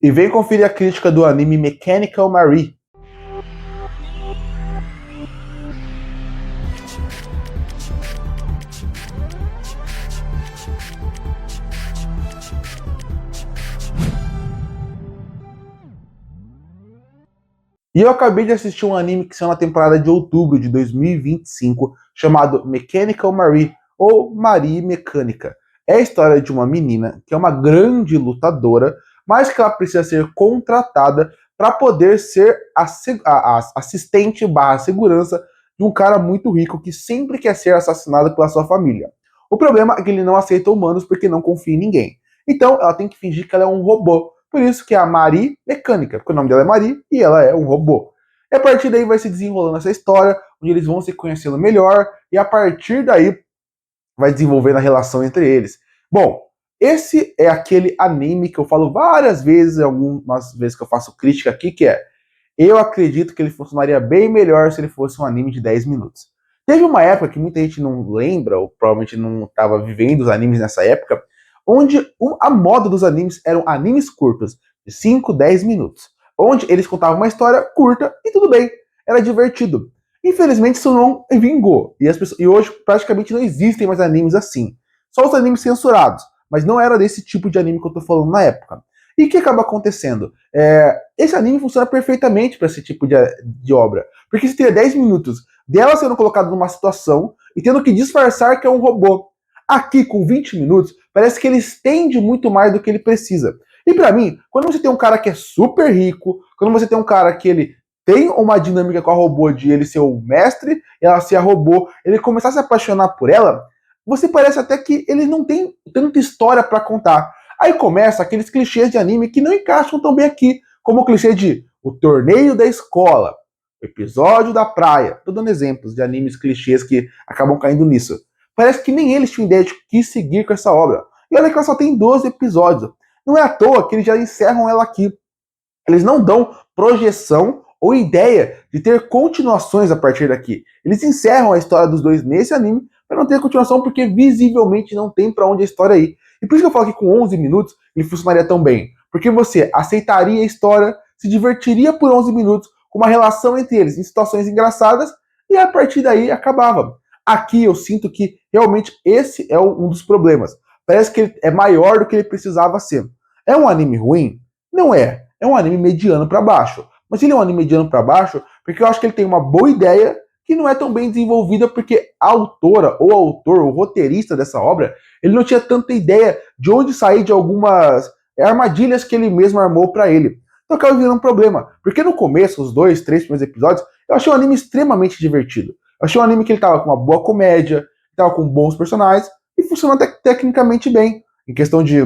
E vem conferir a crítica do anime Mechanical Marie. E eu acabei de assistir um anime que saiu na temporada de outubro de 2025, chamado Mechanical Marie, ou Marie Mecânica. É a história de uma menina que é uma grande lutadora, mas que ela precisa ser contratada para poder ser a assistente barra segurança de um cara muito rico que sempre quer ser assassinado pela sua família. O problema é que ele não aceita humanos porque não confia em ninguém. Então ela tem que fingir que ela é um robô. Por isso que é a Marie Mecânica, porque o nome dela é Marie e ela é um robô. E a partir daí vai se desenrolando essa história, onde eles vão se conhecendo melhor, e a partir daí vai desenvolvendo a relação entre eles. Bom, esse é aquele anime que eu falo várias vezes, algumas vezes que eu faço crítica aqui, que é: eu acredito que ele funcionaria bem melhor se ele fosse um anime de 10 minutos. Teve uma época que muita gente não lembra, ou provavelmente não estava vivendo os animes nessa época, onde a moda dos animes eram animes curtos, de 5, 10 minutos, onde eles contavam uma história curta e tudo bem, era divertido. Infelizmente isso não vingou, e hoje praticamente não existem mais animes assim. Só os animes censurados, mas não era desse tipo de anime que eu tô falando na época. E o que acaba acontecendo? Esse anime funciona perfeitamente para esse tipo de obra. Porque você teria 10 minutos dela sendo colocada numa situação e tendo que disfarçar que é um robô. Aqui, com 20 minutos, parece que ele estende muito mais do que ele precisa. E para mim, quando você tem um cara que é super rico, quando você tem um cara que ele tem uma dinâmica com a robô de ele ser o mestre, ela ser a robô, ele começar a se apaixonar por ela, você parece até que ele não tem tanta história para contar. Aí começa aqueles clichês de anime que não encaixam tão bem aqui, como o clichê de o torneio da escola, o episódio da praia. Tô dando exemplos de animes clichês que acabam caindo nisso. Parece que nem eles tinham ideia de que seguir com essa obra. E olha que ela só tem 12 episódios. Não é à toa que eles já encerram ela aqui. Eles não dão projeção ou ideia de ter continuações a partir daqui. Eles encerram a história dos dois nesse anime para não ter continuação, porque visivelmente não tem para onde a história ir. E por isso que eu falo que com 11 minutos ele funcionaria tão bem. Porque você aceitaria a história, se divertiria por 11 minutos com uma relação entre eles em situações engraçadas e a partir daí acabava. Aqui eu sinto que realmente esse é um dos problemas. Parece que ele é maior do que ele precisava ser. É um anime ruim? Não é. É um anime mediano para baixo. Mas ele é um anime mediano para baixo porque eu acho que ele tem uma boa ideia que não é tão bem desenvolvida, porque a autora, ou autor, o roteirista dessa obra, ele não tinha tanta ideia de onde sair de algumas armadilhas que ele mesmo armou para ele. Então acaba virando um problema. Porque no começo, os 2, 3 primeiros episódios, eu achei o anime extremamente divertido. Eu achei um anime que ele tava com uma boa comédia, tava com bons personagens, e funcionou tecnicamente bem. Em questão de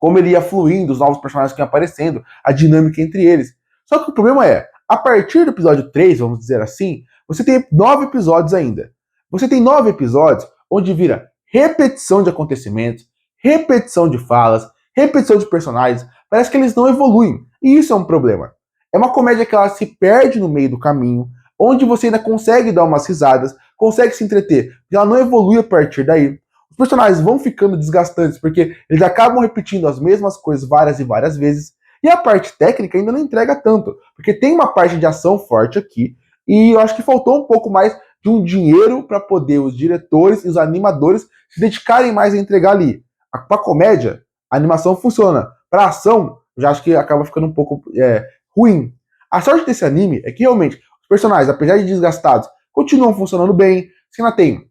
como ele ia fluindo, os novos personagens que iam aparecendo, a dinâmica entre eles. Só que o problema é, a partir do episódio 3, vamos dizer assim, você tem 9 episódios ainda. Você tem 9 episódios onde vira repetição de acontecimentos, repetição de falas, repetição de personagens. Parece que eles não evoluem. E isso é um problema. É uma comédia que ela se perde no meio do caminho, onde você ainda consegue dar umas risadas, consegue se entreter, e ela não evolui a partir daí. Os personagens vão ficando desgastantes porque eles acabam repetindo as mesmas coisas várias e várias vezes. E a parte técnica ainda não entrega tanto, porque tem uma parte de ação forte aqui, e eu acho que faltou um pouco mais de um dinheiro para poder os diretores e os animadores se dedicarem mais a entregar ali. Para comédia, a animação funciona. Para ação, eu já acho que acaba ficando um pouco ruim. A sorte desse anime é que realmente os personagens, apesar de desgastados, continuam funcionando bem. Você ainda tem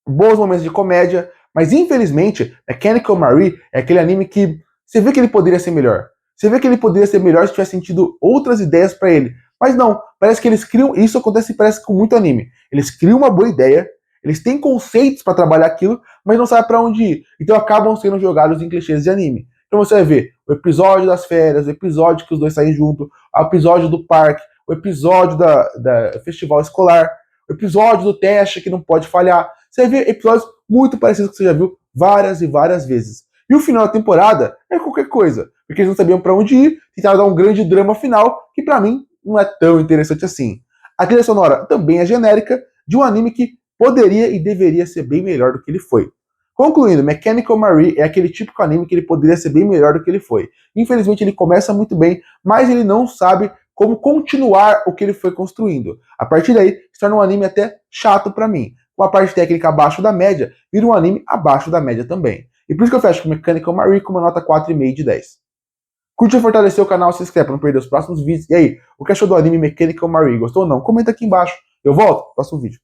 bons momentos de comédia, mas infelizmente, Mechanical Marie é aquele anime que você vê que ele poderia ser melhor. Você vê que ele poderia ser melhor se tivesse sentido outras ideias para ele. Mas não, parece que eles criam, isso acontece parece com muito anime. Eles criam uma boa ideia, eles têm conceitos para trabalhar aquilo, mas não sabem para onde ir. Então acabam sendo jogados em clichês de anime. Então você vai ver o episódio das férias, o episódio que os dois saem junto, o episódio do parque, o episódio da festival escolar, o episódio do teste que não pode falhar. Você vê episódios muito parecidos que você já viu várias e várias vezes. E o final da temporada é qualquer coisa, porque eles não sabiam para onde ir, tentaram dar um grande drama final, que para mim não é tão interessante assim. A trilha sonora também é genérica, de um anime que poderia e deveria ser bem melhor do que ele foi. Concluindo, Mechanical Marie é aquele típico anime que ele poderia ser bem melhor do que ele foi. Infelizmente ele começa muito bem, mas ele não sabe como continuar o que ele foi construindo. A partir daí, se torna um anime até chato pra mim. Com a parte técnica abaixo da média, vira um anime abaixo da média também. E por isso que eu fecho com Mechanical Marie com uma nota 4,5 de 10. Curte e fortalecer o canal, se inscreve para não perder os próximos vídeos. E aí, o que achou do anime Mechanical Marie? Gostou ou não? Comenta aqui embaixo. Eu volto no próximo vídeo.